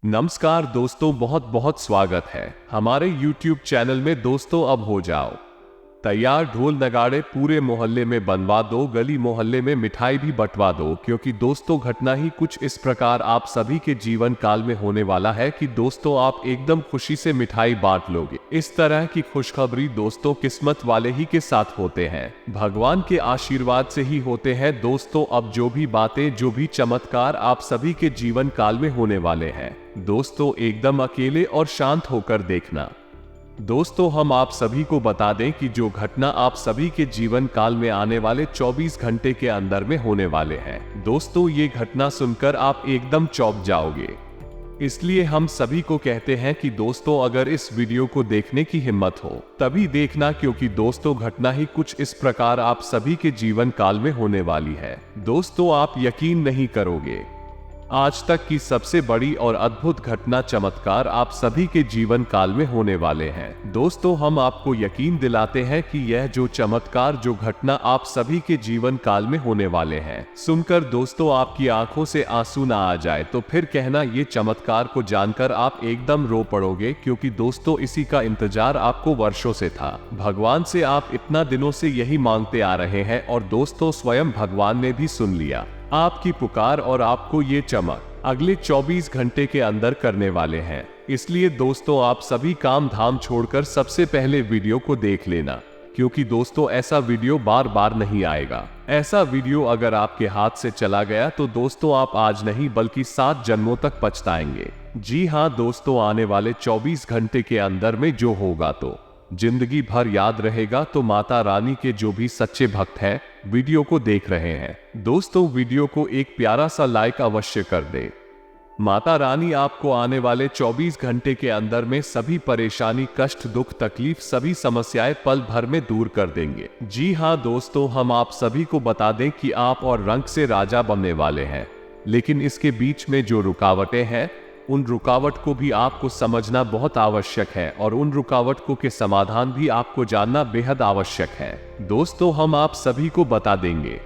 नमस्कार दोस्तों, बहुत बहुत स्वागत है हमारे YouTube चैनल में। दोस्तों अब हो जाओ तैयार, ढोल नगाड़े पूरे मोहल्ले में बनवा दो, गली मोहल्ले में मिठाई भी बंटवा दो, क्योंकि दोस्तों घटना ही कुछ इस प्रकार आप सभी के जीवन काल में होने वाला है कि दोस्तों आप एकदम खुशी से मिठाई बांट लोगे। इस तरह की खुशखबरी दोस्तों किस्मत वाले ही के साथ होते हैं, भगवान के आशीर्वाद से ही होते हैं। दोस्तों अब जो भी बातें, जो भी चमत्कार आप सभी के जीवन काल में होने वाले हैं, दोस्तों एकदम अकेले और शांत होकर देखना। दोस्तों हम आप सभी को बता दें कि जो घटना आप सभी के जीवन काल में आने वाले 24 घंटे के अंदर में होने वाले हैं, दोस्तों ये घटना सुनकर आप एकदम चौंक जाओगे। इसलिए हम सभी को कहते हैं कि दोस्तों अगर इस वीडियो को देखने की हिम्मत हो तभी देखना, क्योंकि दोस्तों घटना ही कुछ इस प्रकार आप सभी के जीवन काल में होने वाली है। दोस्तों आप यकीन नहीं करोगे, आज तक की सबसे बड़ी और अद्भुत घटना, चमत्कार आप सभी के जीवन काल में होने वाले हैं। दोस्तों हम आपको यकीन दिलाते हैं कि यह जो चमत्कार, जो घटना आप सभी के जीवन काल में होने वाले हैं, सुनकर दोस्तों आपकी आंखों से आंसू ना आ जाए तो फिर कहना, ये चमत्कार को जानकर आप एकदम रो पड़ोगे, क्योंकि दोस्तों इसी का इंतजार आपको वर्षों से था। भगवान से आप इतना दिनों से यही मांगते आ रहे हैं और दोस्तों स्वयं भगवान ने भी सुन लिया आपकी पुकार और आपको ये चमक अगले 24 घंटे के अंदर करने वाले हैं। इसलिए दोस्तों आप सभी काम धाम छोड़कर सबसे पहले वीडियो को देख लेना, क्योंकि दोस्तों ऐसा वीडियो बार बार नहीं आएगा। ऐसा वीडियो अगर आपके हाथ से चला गया तो दोस्तों आप आज नहीं बल्कि 7 जन्मों तक पछताएंगे। जी हाँ दोस्तों, आने वाले 24 घंटे के अंदर में जो होगा तो जिंदगी भर याद रहेगा। तो माता रानी के जो भी सच्चे भक्त हैं, वीडियो को देख रहे हैं, दोस्तों वीडियो को एक प्यारा सा लाइक अवश्य कर दे। माता रानी आपको आने वाले 24 घंटे के अंदर में सभी परेशानी, कष्ट, दुख, तकलीफ, सभी समस्याएं पल भर में दूर कर देंगे। जी हाँ दोस्तों, हम आप सभी को बता दें कि आप और रंग से राजा बनने वाले हैं, लेकिन इसके बीच में जो रुकावटें हैं, उन रुकावट को भी आपको समझना बहुत आवश्यक है और उन रुकावट को के समाधान भी आपको जानना बेहद आवश्यक है। दोस्तों हम आप सभी को बता देंगे,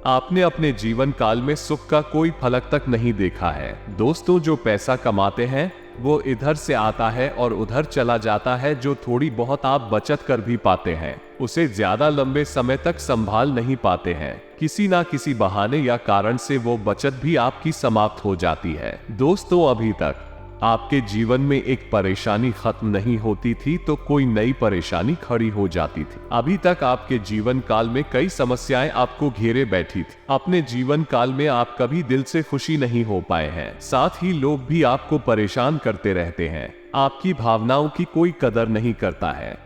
आपने अपने जीवन काल में सुख का कोई फलक तक नहीं देखा है। दोस्तों जो पैसा कमाते हैं वो इधर से आता है और उधर चला जाता है। जो थोड़ी बहुत आप बचत कर भी पाते हैं, उसे ज्यादा लंबे समय तक संभाल नहीं पाते हैं। किसी ना किसी बहाने या कारण से वो बचत भी आपकी समाप्त हो जाती है। दोस्तों अभी तक आपके जीवन में एक परेशानी खत्म नहीं होती थी तो कोई नई परेशानी खड़ी हो जाती थी। अभी तक आपके जीवन काल में कई समस्याएं आपको घेरे बैठी थी। अपने जीवन काल में आप कभी दिल से खुशी नहीं हो पाए हैं, साथ ही लोग भी आपको परेशान करते रहते हैं। आपकी भावनाओं की कोई कदर नहीं करता है।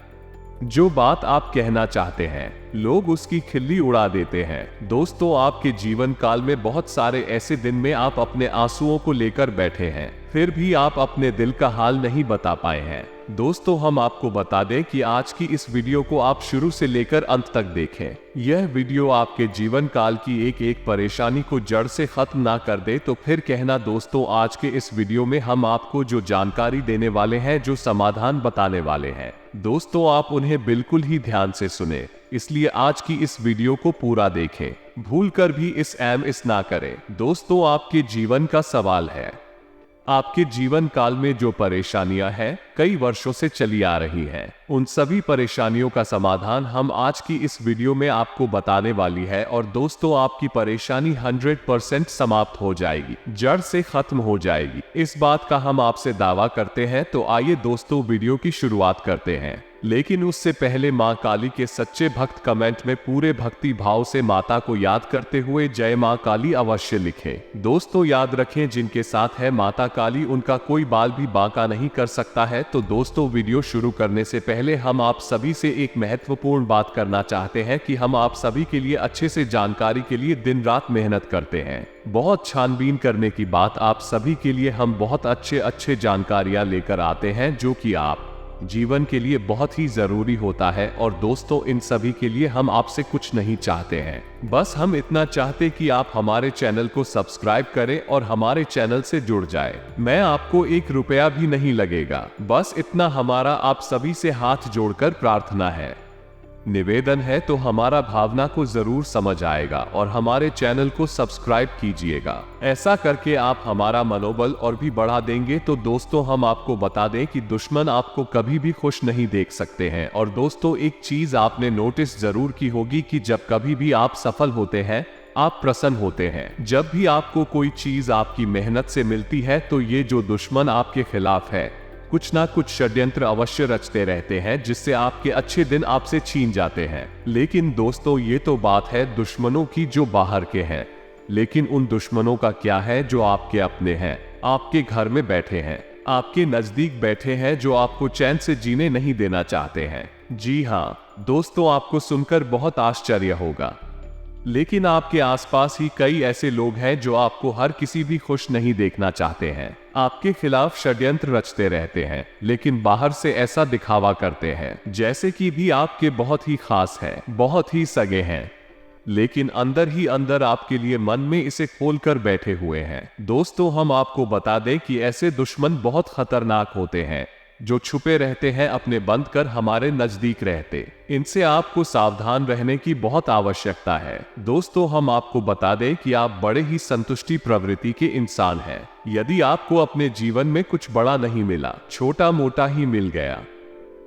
जो बात आप कहना चाहते हैं लोग उसकी खिल्ली उड़ा देते हैं। दोस्तों आपके जीवन काल में बहुत सारे ऐसे दिन में आप अपने आंसुओं को लेकर बैठे हैं, फिर भी आप अपने दिल का हाल नहीं बता पाए हैं। दोस्तों हम आपको बता दें कि आज की इस वीडियो को आप शुरू से लेकर अंत तक देखें। यह वीडियो आपके जीवन काल की एक एक परेशानी को जड़ से खत्म ना कर दे तो फिर कहना। दोस्तों आज के इस वीडियो में हम आपको जो जानकारी देने वाले हैं, जो समाधान बताने वाले हैं, दोस्तों आप उन्हें बिल्कुल ही ध्यान से सुने। इसलिए आज की इस वीडियो को पूरा देखें, भूलकर भी इस ना करें। दोस्तों आपके जीवन का सवाल है, आपके जीवन काल में जो परेशानियां हैं, कई वर्षों से चली आ रही हैं, उन सभी परेशानियों का समाधान हम आज की इस वीडियो में आपको बताने वाली है। और दोस्तों आपकी परेशानी 100% समाप्त हो जाएगी, जड़ से खत्म हो जाएगी, इस बात का हम आपसे दावा करते हैं। तो आइए दोस्तों वीडियो की शुरुआत करते हैं, लेकिन उससे पहले मां काली के सच्चे भक्त कमेंट में पूरे भक्ति भाव से माता को याद करते हुए जय मां काली अवश्य लिखें। दोस्तों याद रखें, जिनके साथ है माता काली उनका कोई बाल भी बांका नहीं कर सकता है। तो दोस्तों वीडियो शुरू करने से पहले हम आप सभी से एक महत्वपूर्ण बात करना चाहते हैं कि हम आप सभी के लिए अच्छे से जानकारी के लिए दिन रात मेहनत करते हैं। बहुत छानबीन करने की बात, आप सभी के लिए हम बहुत अच्छे जानकारियां लेकर आते हैं, जो कि आप जीवन के लिए बहुत ही जरूरी होता है। और दोस्तों इन सभी के लिए हम आपसे कुछ नहीं चाहते हैं, बस हम इतना चाहते कि आप हमारे चैनल को सब्सक्राइब करें और हमारे चैनल से जुड़ जाए। मैं आपको 1 रुपया भी नहीं लगेगा, बस इतना हमारा आप सभी से हाथ जोड़कर प्रार्थना है। निवेदन है तो हमारा भावना को जरूर समझ आएगा और हमारे चैनल को सब्सक्राइब कीजिएगा। ऐसा करके आप हमारा मनोबल और भी बढ़ा देंगे। तो दोस्तों, हम आपको बता दें कि दुश्मन आपको कभी भी खुश नहीं देख सकते हैं। और दोस्तों, एक चीज आपने नोटिस जरूर की होगी कि जब कभी भी आप सफल होते हैं, आप प्रसन्न होते हैं। जब भी आपको कोई चीज आपकी मेहनत से मिलती है, तो ये जो दुश्मन आपके खिलाफ है, कुछ ना कुछ षड्यंत्र अवश्य रचते रहते हैं, जिससे आपके अच्छे दिन आपसे छीन जाते हैं। लेकिन दोस्तों, ये तो बात है दुश्मनों की जो बाहर के हैं, लेकिन उन दुश्मनों का क्या है जो आपके अपने हैं, आपके घर में बैठे हैं, आपके नजदीक बैठे हैं, जो आपको चैन से जीने नहीं देना चाहते हैं। जी हाँ दोस्तों, आपको सुनकर बहुत आश्चर्य होगा, लेकिन आपके आसपास ही कई ऐसे लोग हैं जो आपको हर किसी भी खुश नहीं देखना चाहते हैं, आपके खिलाफ षड्यंत्र रचते रहते हैं, लेकिन बाहर से ऐसा दिखावा करते हैं जैसे कि भी आपके बहुत ही खास हैं, बहुत ही सगे हैं, लेकिन अंदर ही अंदर आपके लिए मन में इसे खोल कर बैठे हुए हैं। दोस्तों, हम आपको बता दें कि ऐसे दुश्मन बहुत खतरनाक होते हैं, जो छुपे रहते हैं, अपने बंद कर हमारे नजदीक रहते। इनसे आपको सावधान रहने की बहुत आवश्यकता है। दोस्तों, हम आपको बता दें कि आप बड़े ही संतुष्टि प्रवृत्ति के इंसान हैं। यदि आपको अपने जीवन में कुछ बड़ा नहीं मिला, छोटा मोटा ही मिल गया,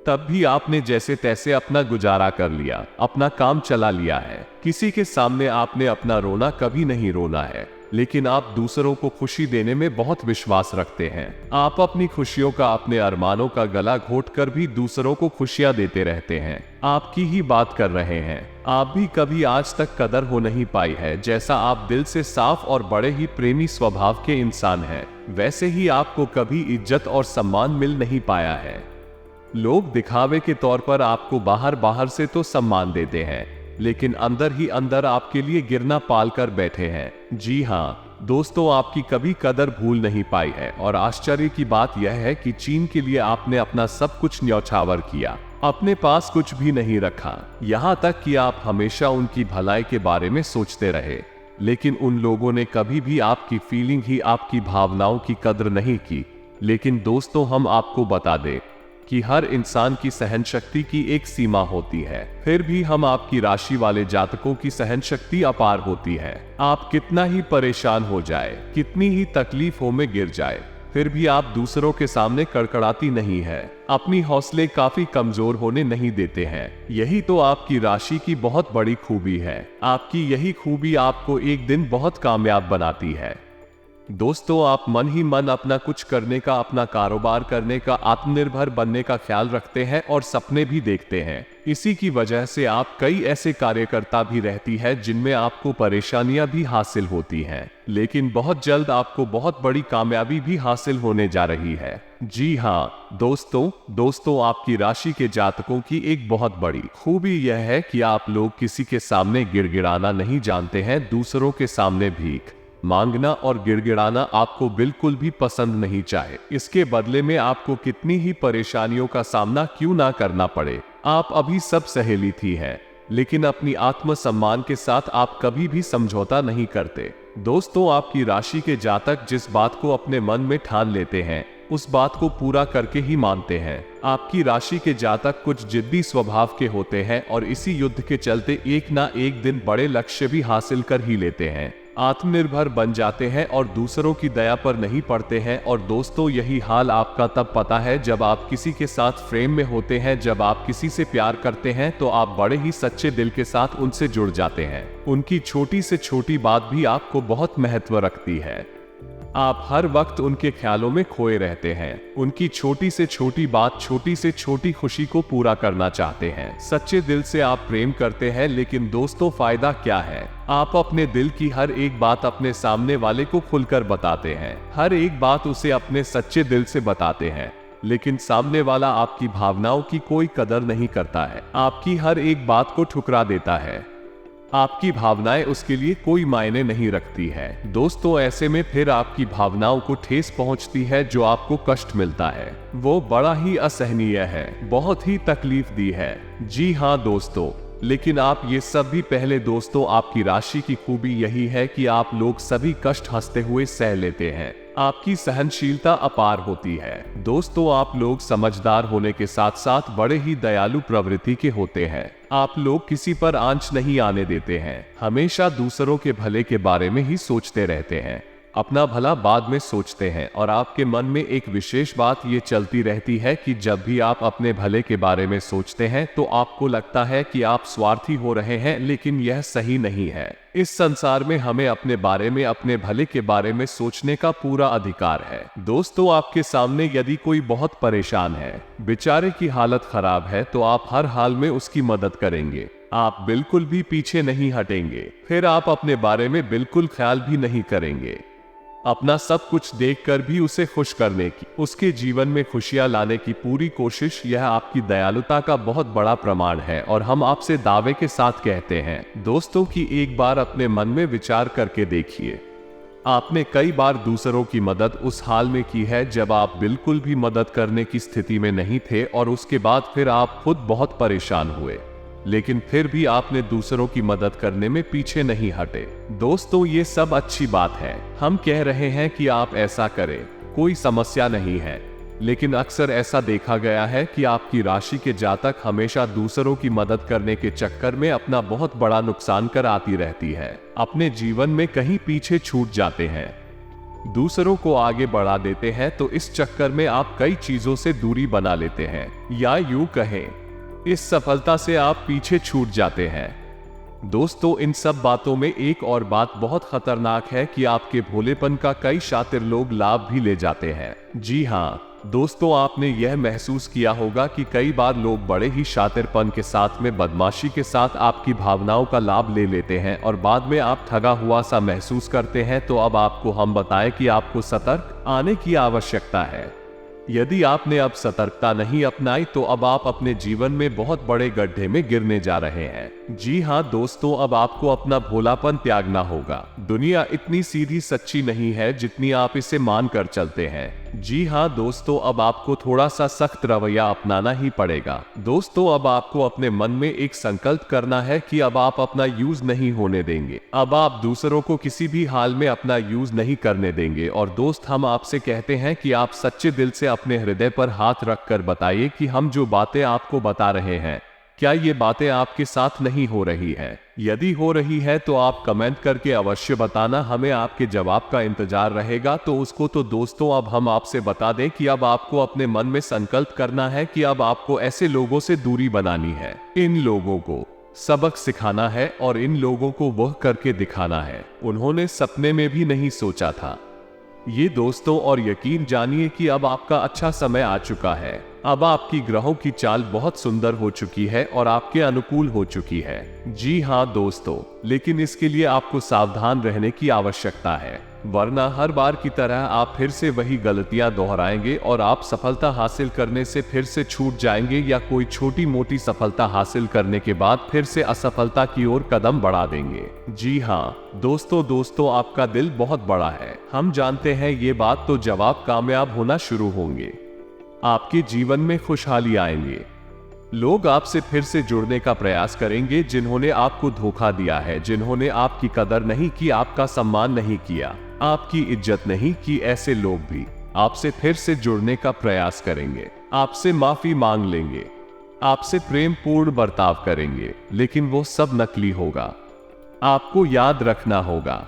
तब भी आपने जैसे तैसे अपना गुजारा कर लिया, अपना काम चला लिया है। किसी के सामने आपने अपना रोना कभी नहीं रोना है, लेकिन आप दूसरों को खुशी देने में बहुत विश्वास रखते हैं। आप अपनी खुशियों का, अपने अरमानों का गला घोट कर भी दूसरों को खुशियां देते रहते हैं। आपकी ही बात कर रहे हैं। आप भी कभी आज तक कदर हो नहीं पाई है। जैसा आप दिल से साफ और बड़े ही प्रेमी स्वभाव के इंसान हैं, वैसे ही आपको कभी इज्जत और सम्मान मिल नहीं पाया है। लोग दिखावे के तौर पर आपको बाहर बाहर से तो सम्मान देते हैं, लेकिन अंदर ही अंदर आपके लिए गिरना पाल कर बैठे हैं। जी हाँ दोस्तों, आपकी कभी कदर भूल नहीं पाई है। और आश्चर्य की बात यह है कि चीन के लिए आपने अपना सब कुछ न्यौछावर किया, अपने पास कुछ भी नहीं रखा, यहाँ तक कि आप हमेशा उनकी भलाई के बारे में सोचते रहे, लेकिन उन लोगों ने कभी भी आपकी फीलिंग ही, आपकी भावनाओं की कदर नहीं की। लेकिन दोस्तों, हम आपको बता दें कि हर इंसान की सहन शक्ति की एक सीमा होती है। फिर भी हम आपकी राशि वाले जातकों की सहन शक्ति अपार होती है। आप कितना ही परेशान हो जाए, कितनी ही तकलीफों में गिर जाए, फिर भी आप दूसरों के सामने कड़कड़ाती नहीं है, अपनी हौसले काफी कमजोर होने नहीं देते हैं। यही तो आपकी राशि की बहुत बड़ी खूबी है। आपकी यही खूबी आपको एक दिन बहुत कामयाब बनाती है। दोस्तों, आप मन ही मन अपना कुछ करने का, अपना कारोबार करने का, आत्मनिर्भर बनने का ख्याल रखते हैं और सपने भी देखते हैं। इसी की वजह से आप कई ऐसे कार्यकर्ता भी रहती है जिनमें आपको परेशानियां भी हासिल होती हैं, लेकिन बहुत जल्द आपको बहुत बड़ी कामयाबी भी हासिल होने जा रही है। जी हाँ दोस्तों, आपकी राशि के जातकों की एक बहुत बड़ी खूबी यह है कि आप लोग किसी के सामने गिड़गिड़ाना नहीं जानते हैं। दूसरों के सामने भीख मांगना और गिड़गिड़ाना आपको बिल्कुल भी पसंद नहीं चाहे। इसके बदले में आपको कितनी ही परेशानियों का सामना क्यों ना करना पड़े, आप अभी सब सहेली थी है, लेकिन अपनी आत्मसम्मान के साथ आप कभी भी समझौता नहीं करते। दोस्तों, आपकी राशि के जातक जिस बात को अपने मन में ठान लेते हैं, उस बात को पूरा करके ही मानते हैं। आपकी राशि के जातक कुछ जिद्दी स्वभाव के होते हैं और इसी युद्ध के चलते एक ना एक दिन बड़े लक्ष्य भी हासिल कर ही लेते हैं, आत्मनिर्भर बन जाते हैं और दूसरों की दया पर नहीं पड़ते हैं। और दोस्तों, यही हाल आपका तब पता है जब आप किसी के साथ प्रेम में होते हैं। जब आप किसी से प्यार करते हैं तो आप बड़े ही सच्चे दिल के साथ उनसे जुड़ जाते हैं। उनकी छोटी से छोटी बात भी आपको बहुत महत्व रखती है। आप हर वक्त उनके ख्यालों में खोए रहते हैं। उनकी छोटी से छोटी बात, छोटी से छोटी खुशी को पूरा करना चाहते हैं। सच्चे दिल से आप प्रेम करते हैं, लेकिन दोस्तों फायदा क्या है? आप अपने दिल की हर एक बात अपने सामने वाले को खुलकर बताते हैं, हर एक बात उसे अपने सच्चे दिल से बताते हैं, लेकिन सामने वाला आपकी भावनाओं की कोई कदर नहीं करता है, आपकी हर एक बात को ठुकरा देता है। आपकी भावनाएं उसके लिए कोई मायने नहीं रखती है। दोस्तों, ऐसे में फिर आपकी भावनाओं को ठेस पहुंचती है, जो आपको कष्ट मिलता है वो बड़ा ही असहनीय है, बहुत ही तकलीफ दी है। जी हाँ दोस्तों, लेकिन आप ये सब भी पहले दोस्तों, आपकी राशि की खूबी यही है कि आप लोग सभी कष्ट हंसते हुए सह लेते हैं। आपकी सहनशीलता अपार होती है। दोस्तों, आप लोग समझदार होने के साथ साथ बड़े ही दयालु प्रवृत्ति के होते हैं। आप लोग किसी पर आंच नहीं आने देते हैं, हमेशा दूसरों के भले के बारे में ही सोचते रहते हैं, अपना भला बाद में सोचते हैं। और आपके मन में एक विशेष बात ये चलती रहती है कि जब भी आप अपने भले के बारे में सोचते हैं तो आपको लगता है कि आप स्वार्थी हो रहे हैं, लेकिन यह सही नहीं है। इस संसार में हमें अपने बारे में, अपने भले के बारे में सोचने का पूरा अधिकार है। दोस्तों, आपके सामने यदि कोई बहुत परेशान है, बेचारे की हालत खराब है, तो आप हर हाल में उसकी मदद करेंगे, आप बिल्कुल भी पीछे नहीं हटेंगे। फिर आप अपने बारे में बिल्कुल ख्याल भी नहीं करेंगे, अपना सब कुछ देखकर भी उसे खुश करने की, उसके जीवन में खुशियां लाने की पूरी कोशिश, यह आपकी दयालुता का बहुत बड़ा प्रमाण है। और हम आपसे दावे के साथ कहते हैं दोस्तों कि एक बार अपने मन में विचार करके देखिए, आपने कई बार दूसरों की मदद उस हाल में की है जब आप बिल्कुल भी मदद करने की स्थिति में नहीं थे, और उसके बाद फिर आप खुद बहुत परेशान हुए, लेकिन फिर भी आपने दूसरों की मदद करने में पीछे नहीं हटे। दोस्तों, ये सब अच्छी बात है, हम कह रहे हैं कि आप ऐसा करें, कोई समस्या नहीं है। लेकिन अक्सर ऐसा देखा गया है कि आपकी राशि के जातक हमेशा दूसरों की मदद करने के चक्कर में अपना बहुत बड़ा नुकसान कर आती रहती है, अपने जीवन में कहीं पीछे छूट जाते हैं, दूसरों को आगे बढ़ा देते हैं, तो इस चक्कर में आप कई चीजों से दूरी बना लेते हैं, या यूं कहें इस सफलता से आप पीछे छूट जाते हैं। दोस्तों, इन सब बातों में एक और बात बहुत खतरनाक है कि आपके भोलेपन का कई शातिर लोग लाभ भी ले जाते हैं। जी हाँ दोस्तों, आपने यह महसूस किया होगा कि कई बार लोग बड़े ही शातिरपन के साथ में, बदमाशी के साथ आपकी भावनाओं का लाभ ले लेते हैं, और बाद में आप ठगा हुआ सा महसूस करते हैं। तो अब आपको हम बताएं कि आपको सतर्क आने की आवश्यकता है। यदि आपने अब सतर्कता नहीं अपनाई तो अब आप अपने जीवन में बहुत बड़े गड्ढे में गिरने जा रहे हैं। जी हाँ दोस्तों, अब आपको अपना भोलापन त्यागना होगा। दुनिया इतनी सीधी सच्ची नहीं है जितनी आप इसे मानकर चलते हैं। जी हाँ दोस्तों, अब आपको थोड़ा सा सख्त रवैया अपनाना ही पड़ेगा। दोस्तों, अब आपको अपने मन में एक संकल्प करना है कि अब आप अपना यूज नहीं होने देंगे, अब आप दूसरों को किसी भी हाल में अपना यूज नहीं करने देंगे। और दोस्त, हम आपसे कहते हैं कि आप सच्चे दिल से अपने हृदय पर हाथ रखकर बताइए कि हम जो बातें आपको बता रहे हैं, क्या ये बातें आपके साथ नहीं हो रही है? यदि हो रही है तो आप कमेंट करके अवश्य बताना, हमें आपके जवाब का इंतजार रहेगा। तो उसको तो दोस्तों, अब हम आपसे बता दें कि अब आपको अपने मन में संकल्प करना है कि अब आपको ऐसे लोगों से दूरी बनानी है, इन लोगों को सबक सिखाना है और इन लोगों को वह करके दिखाना है उन्होंने सपने में भी नहीं सोचा था। ये दोस्तों, और यकीन जानिए कि अब आपका अच्छा समय आ चुका है। अब आपकी ग्रहों की चाल बहुत सुंदर हो चुकी है और आपके अनुकूल हो चुकी है। जी हाँ दोस्तों, लेकिन इसके लिए आपको सावधान रहने की आवश्यकता है, वरना हर बार की तरह आप फिर से वही गलतियां दोहराएंगे और आप सफलता हासिल करने से फिर से छूट जाएंगे, या कोई छोटी मोटी सफलता हासिल करने के बाद फिर से असफलता की ओर कदम बढ़ा देंगे। जी हाँ दोस्तों, आपका दिल बहुत बड़ा है, हम जानते हैं ये बात। तो जब आप कामयाब होना शुरू होंगे, आपके जीवन में खुशहाली आएंगे, लोग आपसे फिर से जुड़ने का प्रयास करेंगे जिन्होंने आपको धोखा दिया है, जिन्होंने आपकी कदर नहीं की, आपका सम्मान नहीं किया, आपकी इज्जत नहीं की, ऐसे लोग भी आपसे फिर से जुड़ने का प्रयास करेंगे, आपसे माफी मांग लेंगे, आपसे प्रेम पूर्ण बर्ताव करेंगे, लेकिन वो सब नकली होगा। आपको याद रखना होगा,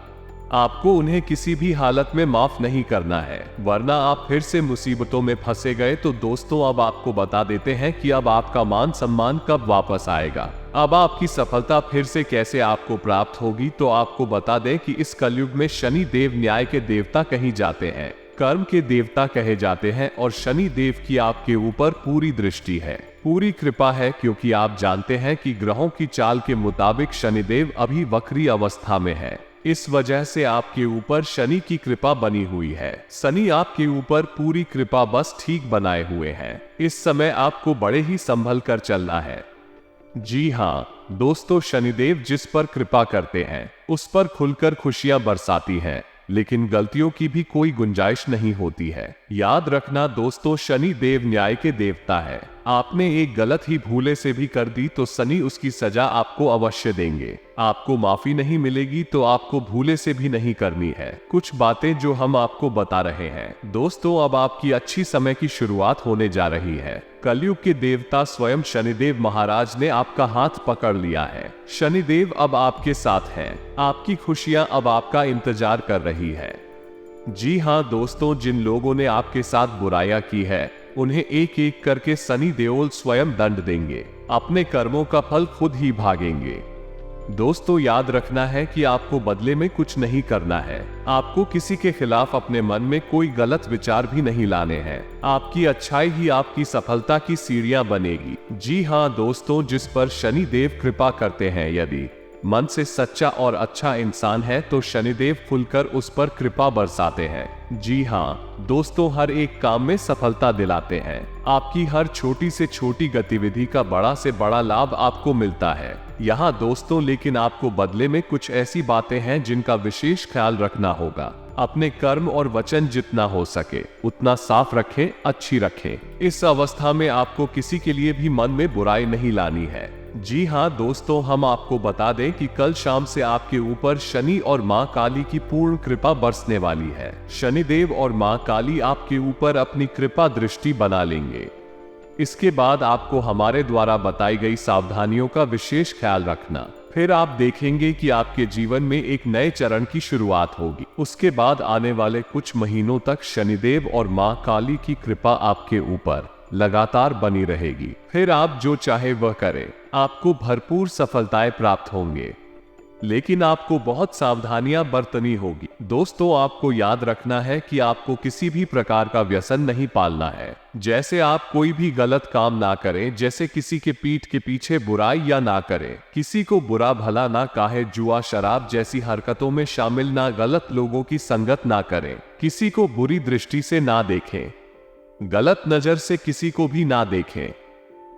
आपको उन्हें किसी भी हालत में माफ नहीं करना है, वरना आप फिर से मुसीबतों में फंसे गए। तो दोस्तों, अब आपको बता देते हैं कि अब आपका मान सम्मान कब वापस आएगा, अब आपकी सफलता फिर से कैसे आपको प्राप्त होगी। तो आपको बता दें कि इस कलयुग में शनि देव न्याय के देवता कहे जाते हैं, कर्म के देवता कहे जाते हैं, और शनि देव की आपके ऊपर पूरी दृष्टि है, पूरी कृपा है, क्योंकि आप जानते हैं कि ग्रहों की चाल के मुताबिक शनिदेव अभी वक्री अवस्था में है। इस वजह से आपके ऊपर शनि की कृपा बनी हुई है। शनि आपके ऊपर पूरी कृपा बस ठीक बनाए हुए हैं। इस समय आपको बड़े ही संभल कर चलना है। जी हाँ दोस्तों, शनिदेव जिस पर कृपा करते हैं उस पर खुलकर खुशियां बरसाती हैं, लेकिन गलतियों की भी कोई गुंजाइश नहीं होती है। याद रखना दोस्तों, शनि देव न्याय के देवता है। आपने एक गलत ही भूले से भी कर दी तो शनि उसकी सजा आपको अवश्य देंगे। आपको माफी नहीं मिलेगी तो आपको भूले से भी नहीं करनी है। कुछ बातें जो हम आपको बता रहे हैं दोस्तों, अब आपकी अच्छी समय की शुरुआत होने जा रही है। कलयुग के देवता स्वयं शनिदेव महाराज ने आपका हाथ पकड़ लिया है। शनिदेव अब आपके साथ हैं। आपकी खुशियां अब आपका इंतजार कर रही है। जी हाँ दोस्तों, जिन लोगों ने आपके साथ बुराइयां की है उन्हें एक एक करके शनि देओल स्वयं दंड देंगे। अपने कर्मों का फल खुद ही भागेंगे। दोस्तों याद रखना है कि आपको बदले में कुछ नहीं करना है। आपको किसी के खिलाफ अपने मन में कोई गलत विचार भी नहीं लाने हैं। आपकी अच्छाई ही आपकी सफलता की सीढ़ियां बनेगी। जी हाँ दोस्तों, जिस पर शनि देव कृपा करते हैं, यदि मन से सच्चा और अच्छा इंसान है तो शनिदेव खुलकर उस पर कृपा बरसाते हैं। जी हाँ दोस्तों, हर एक काम में सफलता दिलाते हैं। आपकी हर छोटी से छोटी गतिविधि का बड़ा से बड़ा लाभ आपको मिलता है यहाँ दोस्तों। लेकिन आपको बदले में कुछ ऐसी बातें हैं जिनका विशेष ख्याल रखना होगा। अपने कर्म और वचन जितना हो सके उतना साफ रखें, अच्छी रखें। इस अवस्था में आपको किसी के लिए भी मन में बुराई नहीं लानी है। जी हाँ दोस्तों, हम आपको बता दें कि कल शाम से आपके ऊपर शनि और मां काली की पूर्ण कृपा बरसने वाली है। शनिदेव और मां काली आपके ऊपर अपनी कृपा दृष्टि बना लेंगे। इसके बाद आपको हमारे द्वारा बताई गई सावधानियों का विशेष ख्याल रखना। फिर आप देखेंगे कि आपके जीवन में एक नए चरण की शुरुआत होगी। उसके बाद आने वाले कुछ महीनों तक शनिदेव और मां काली की कृपा आपके ऊपर लगातार बनी रहेगी। फिर आप जो चाहे वह करें, आपको भरपूर सफलताएं प्राप्त होंगे। लेकिन आपको बहुत सावधानियां बरतनी होगी। दोस्तों आपको याद रखना है कि आपको किसी भी प्रकार का व्यसन नहीं पालना है। जैसे आप कोई भी गलत काम ना करें, जैसे किसी के पीठ के पीछे बुराई या ना करें, किसी को बुरा भला ना कहे, जुआ शराब जैसी हरकतों में शामिल ना, गलत लोगों की संगत ना करें, किसी को बुरी दृष्टि से ना देखें, गलत नजर से किसी को भी ना देखें।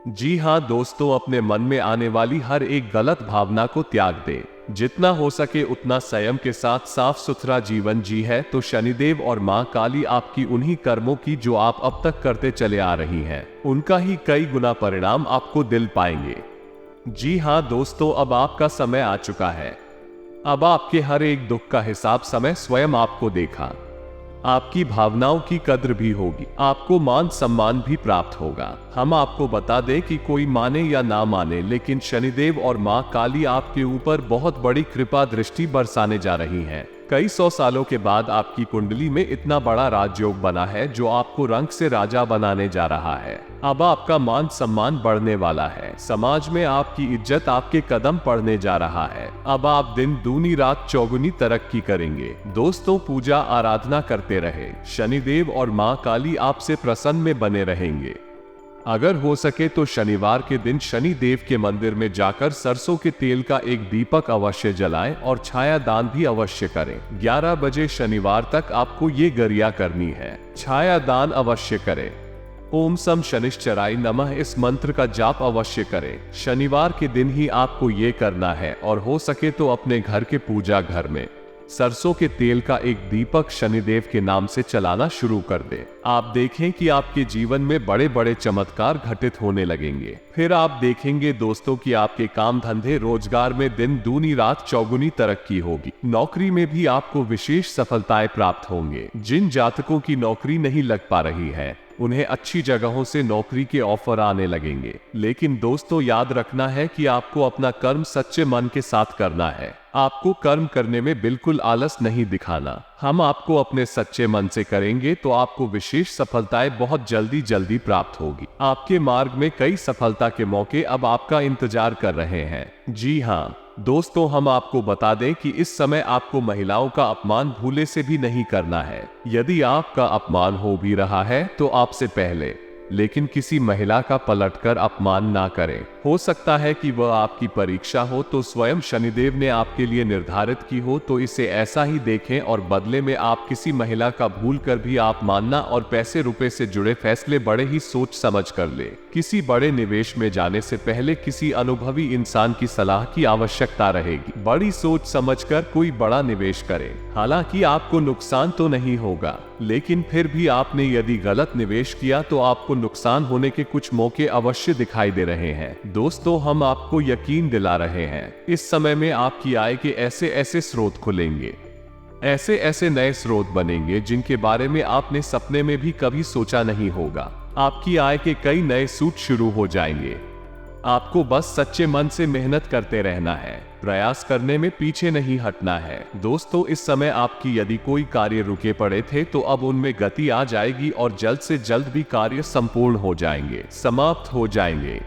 जी हाँ दोस्तों, अपने मन में आने वाली हर एक गलत भावना को त्याग दें। जितना हो सके उतना संयम के साथ साफ सुथरा जीवन जी है तो शनिदेव और मां काली आपकी उन्हीं कर्मों की जो आप अब तक करते चले आ रही हैं, उनका ही कई गुना परिणाम आपको दिल पाएंगे। जी हाँ दोस्तों, अब आपका समय आ चुका है। अब आपके हर एक दुख का हिसाब समय स्वयं आपको देखा। आपकी भावनाओं की कद्र भी होगी, आपको मान सम्मान भी प्राप्त होगा। हम आपको बता दें कि कोई माने या ना माने, लेकिन शनिदेव और मां काली आपके ऊपर बहुत बड़ी कृपा दृष्टि बरसाने जा रही हैं। कई 100 सालों के बाद आपकी कुंडली में इतना बड़ा राजयोग बना है जो आपको रंग से राजा बनाने जा रहा है। अब आपका मान सम्मान बढ़ने वाला है। समाज में आपकी इज्जत आपके कदम पड़ने जा रहा है। अब आप दिन दूनी रात चौगुनी तरक्की करेंगे। दोस्तों पूजा आराधना करते रहे। शनिदेव और मां काली आपसे प्रसन्न में बने रहेंगे। अगर हो सके तो शनिवार के दिन शनि देव के मंदिर में जाकर सरसों के तेल का एक दीपक अवश्य जलाएं और छाया दान भी अवश्य करें। 11 बजे शनिवार तक आपको ये गरिया करनी है। छाया दान अवश्य करें। ओम सम शनिश्चराय नमः इस मंत्र का जाप अवश्य करें। शनिवार के दिन ही आपको ये करना है और हो सके तो अपने घर के पूजा घर में सरसों के तेल का एक दीपक शनिदेव के नाम से चलाना शुरू कर दें। आप देखें कि आपके जीवन में बड़े बड़े चमत्कार घटित होने लगेंगे। फिर आप देखेंगे दोस्तों कि आपके काम धंधे रोजगार में दिन दूनी रात चौगुनी तरक्की होगी। नौकरी में भी आपको विशेष सफलताएं प्राप्त होंगे। जिन जातकों की नौकरी नहीं लग पा रही है उन्हें अच्छी जगहों से नौकरी के ऑफर आने लगेंगे। लेकिन दोस्तों याद रखना है कि आपको अपना कर्म सच्चे मन के साथ करना है। आपको कर्म करने में बिल्कुल आलस नहीं दिखाना। हम आपको अपने सच्चे मन से करेंगे तो आपको विशेष सफलताएं बहुत जल्दी प्राप्त होगी। आपके मार्ग में कई सफलता के मौके अब आपका इंतजार कर रहे हैं। जी हाँ दोस्तों, हम आपको बता दें कि इस समय आपको महिलाओं का अपमान भूले से भी नहीं करना है। यदि आपका अपमान हो भी रहा है तो आपसे पहले लेकिन किसी महिला का पलटकर अपमान ना करें। हो सकता है कि वह आपकी परीक्षा हो तो स्वयं शनिदेव ने आपके लिए निर्धारित की हो, तो इसे ऐसा ही देखें और बदले में आप किसी महिला का भूल कर भी आप मानना और पैसे रुपए से जुड़े फैसले बड़े ही सोच समझ कर ले। किसी बड़े निवेश में जाने से पहले किसी अनुभवी इंसान की सलाह की आवश्यकता रहेगी। बड़ी सोच समझकर कोई बड़ा निवेश करें। हालांकि आपको नुकसान तो नहीं होगा, लेकिन फिर भी आपने यदि गलत निवेश किया तो आपको नुकसान होने के कुछ मौके अवश्य दिखाई दे रहे हैं। दोस्तों, हम आपको यकीन दिला रहे हैं, इस समय में आपकी आय के ऐसे ऐसे स्रोत खुलेंगे, ऐसे ऐसे नए स्रोत बनेंगे जिनके बारे में आपने सपने में भी कभी सोचा नहीं होगा। आपकी आय के कई नए सूत्र शुरू हो जाएंगे। आपको बस सच्चे मन से मेहनत करते रहना है, प्रयास करने में पीछे नहीं हटना है। दोस्तों, इस समय आपकी यदि कोई कार्य रुके पड़े थे तो अब उनमें गति आ जाएगी और जल्द से जल्द भी कार्य संपूर्ण हो जाएंगे, समाप्त हो जाएंगे।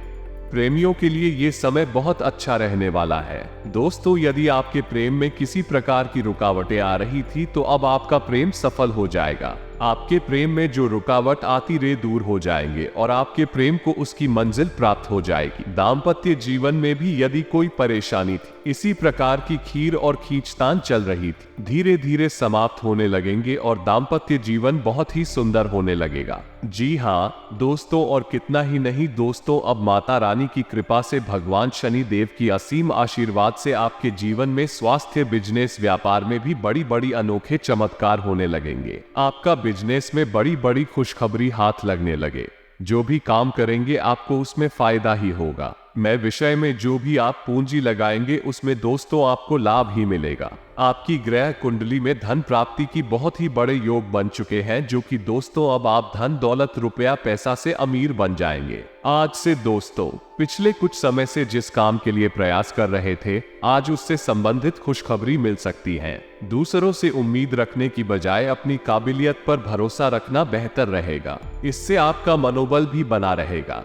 प्रेमियों के लिए ये समय बहुत अच्छा रहने वाला है। दोस्तों, यदि आपके प्रेम में किसी प्रकार की रुकावटें आ रही थी तो अब आपका प्रेम सफल हो जाएगा। आपके प्रेम में जो रुकावट आती रे दूर हो जाएंगे और आपके प्रेम को उसकी मंजिल प्राप्त हो जाएगी। दाम्पत्य जीवन में भी यदि कोई परेशानी थी, इसी प्रकार की खीर और खींचतान चल रही थी, धीरे धीरे समाप्त होने लगेंगे और दाम्पत्य जीवन बहुत ही सुंदर होने लगेगा। जी हाँ दोस्तों, और कितना ही नहीं दोस्तों, अब माता रानी की कृपा से, भगवान शनि देव की असीम आशीर्वाद से आपके जीवन में स्वास्थ्य, बिजनेस, व्यापार में भी बड़ी बड़ी अनोखे चमत्कार होने लगेंगे। आपका बिजनेस में बड़ी बड़ी खुशखबरी हाथ लगने लगे। जो भी काम करेंगे आपको उसमें फायदा ही होगा। मैं विषय में जो भी आप पूंजी लगाएंगे उसमें दोस्तों आपको लाभ ही मिलेगा। आपकी ग्रह कुंडली में धन प्राप्ति की बहुत ही बड़े योग बन चुके हैं, जो कि दोस्तों अब आप धन दौलत रुपया पैसा से अमीर बन जाएंगे। आज से दोस्तों, पिछले कुछ समय से जिस काम के लिए प्रयास कर रहे थे, आज उससे संबंधित खुशखबरी मिल सकती है। दूसरों से उम्मीद रखने की बजाय अपनी काबिलियत पर भरोसा रखना बेहतर रहेगा। इससे आपका मनोबल भी बना रहेगा।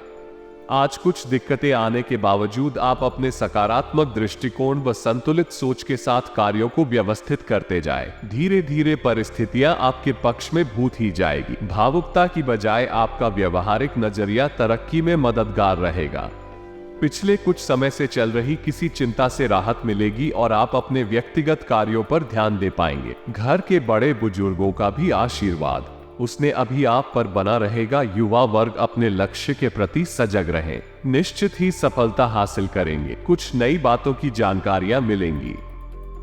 आज कुछ दिक्कतें आने के बावजूद आप अपने सकारात्मक दृष्टिकोण व संतुलित सोच के साथ कार्यों को व्यवस्थित करते जाए। धीरे धीरे परिस्थितियां आपके पक्ष में भूत ही जाएगी। भावुकता की बजाय आपका व्यवहारिक नजरिया तरक्की में मददगार रहेगा। पिछले कुछ समय से चल रही किसी चिंता से राहत मिलेगी और आप अपने व्यक्तिगत कार्यों पर ध्यान दे पाएंगे। घर के बड़े बुजुर्गों का भी आशीर्वाद उसने अभी आप पर बना रहेगा। युवा वर्ग अपने लक्ष्य के प्रति सजग रहे, निश्चित ही सफलता हासिल करेंगे। कुछ नई बातों की जानकारियां मिलेंगी।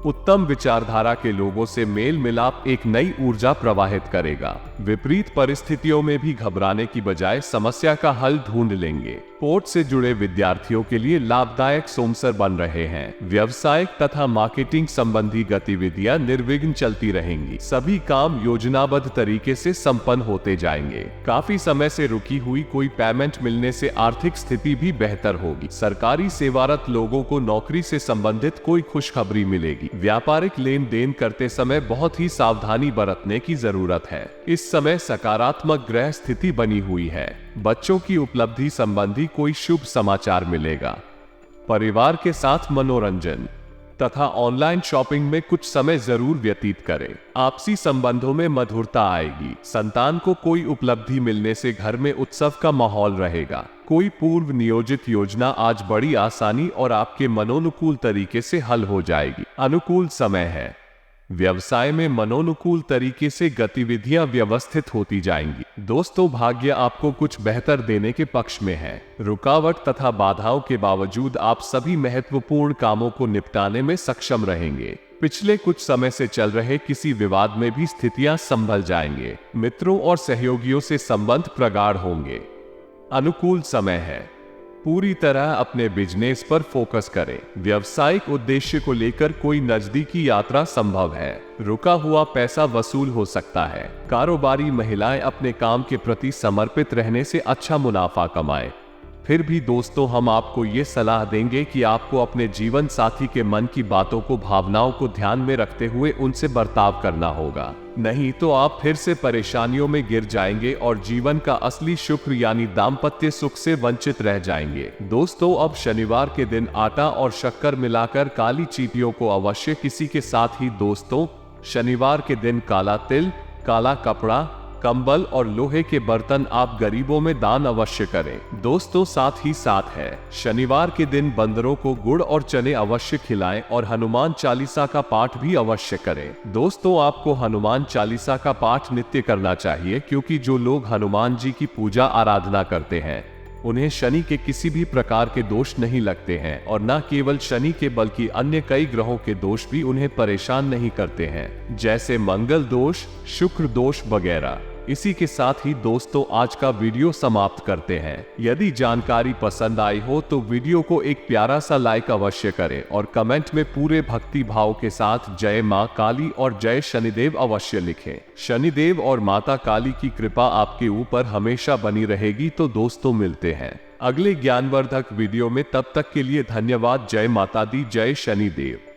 उत्तम विचारधारा के लोगों से मेल मिलाप एक नई ऊर्जा प्रवाहित करेगा। विपरीत परिस्थितियों में भी घबराने की बजाय समस्या का हल ढूंढ लेंगे। स्पोर्ट से जुड़े विद्यार्थियों के लिए लाभदायक सोमसर बन रहे हैं। व्यवसायिक तथा मार्केटिंग संबंधी गतिविधियां निर्विघ्न चलती रहेंगी। सभी काम योजनाबद्ध तरीके से संपन्न होते जाएंगे। काफी समय से रुकी हुई कोई पेमेंट मिलने से आर्थिक स्थिति भी बेहतर होगी। सरकारी सेवारत लोगों को नौकरी से संबंधित कोई खुशखबरी मिलेगी। व्यापारिक लेन देन करते समय बहुत ही सावधानी बरतने की जरूरत है। इस समय सकारात्मक ग्रह स्थिति बनी हुई है। बच्चों की उपलब्धि संबंधी कोई शुभ समाचार मिलेगा। परिवार के साथ मनोरंजन तथा ऑनलाइन शॉपिंग में कुछ समय जरूर व्यतीत करें। आपसी संबंधों में मधुरता आएगी। संतान को कोई उपलब्धि मिलने से घर में उत्सव का माहौल रहेगा। कोई पूर्व नियोजित योजना आज बड़ी आसानी और आपके मनोनुकूल तरीके से हल हो जाएगी। अनुकूल समय है। व्यवसाय में मनोनुकूल तरीके से गतिविधियां व्यवस्थित होती जाएंगी। दोस्तों, भाग्य आपको कुछ बेहतर देने के पक्ष में है। रुकावट तथा बाधाओं के बावजूद आप सभी महत्वपूर्ण कामों को निपटाने में सक्षम रहेंगे। पिछले कुछ समय से चल रहे किसी विवाद में भी स्थितियां संभल जाएंगे। मित्रों और सहयोगियों से संबंध प्रगाढ़ होंगे। अनुकूल समय है। पूरी तरह अपने बिजनेस पर फोकस करें। व्यावसायिक उद्देश्य को लेकर कोई नजदीकी यात्रा संभव है। रुका हुआ पैसा वसूल हो सकता है। कारोबारी महिलाएं अपने काम के प्रति समर्पित रहने से अच्छा मुनाफा कमाएं। फिर भी दोस्तों, हम आपको ये सलाह देंगे कि आपको अपने जीवन साथी के मन की बातों को, भावनाओं को ध्यान में रखते हुए उनसे बर्ताव करना होगा। नहीं तो आप फिर से परेशानियों में गिर जाएंगे और जीवन का असली शुक्र यानी दाम्पत्य सुख से वंचित रह जाएंगे। दोस्तों, अब शनिवार के दिन आटा और शक्कर मिलाकर काली चींटियों को अवश्य किसी के साथ ही दोस्तों, शनिवार के दिन काला तिल, काला कपड़ा, कंबल और लोहे के बर्तन आप गरीबों में दान अवश्य करें। दोस्तों, साथ ही साथ है, शनिवार के दिन बंदरों को गुड़ और चने अवश्य खिलाएं और हनुमान चालीसा का पाठ भी अवश्य करें। दोस्तों, आपको हनुमान चालीसा का पाठ नित्य करना चाहिए, क्योंकि जो लोग हनुमान जी की पूजा आराधना करते हैं उन्हें शनि के किसी भी प्रकार के दोष नहीं लगते हैं और न केवल शनि के बल्कि अन्य कई ग्रहों के दोष भी उन्हें परेशान नहीं करते हैं, जैसे मंगल दोष, शुक्र दोष वगैरह। इसी के साथ ही दोस्तों आज का वीडियो समाप्त करते हैं। यदि जानकारी पसंद आई हो तो वीडियो को एक प्यारा सा लाइक अवश्य करें और कमेंट में पूरे भक्ति भाव के साथ जय मां काली और जय शनिदेव अवश्य लिखें। शनिदेव और माता काली की कृपा आपके ऊपर हमेशा बनी रहेगी। तो दोस्तों मिलते हैं अगले ज्ञानवर्धक वीडियो में, तब तक के लिए धन्यवाद। जय माता दी, जय शनिदेव।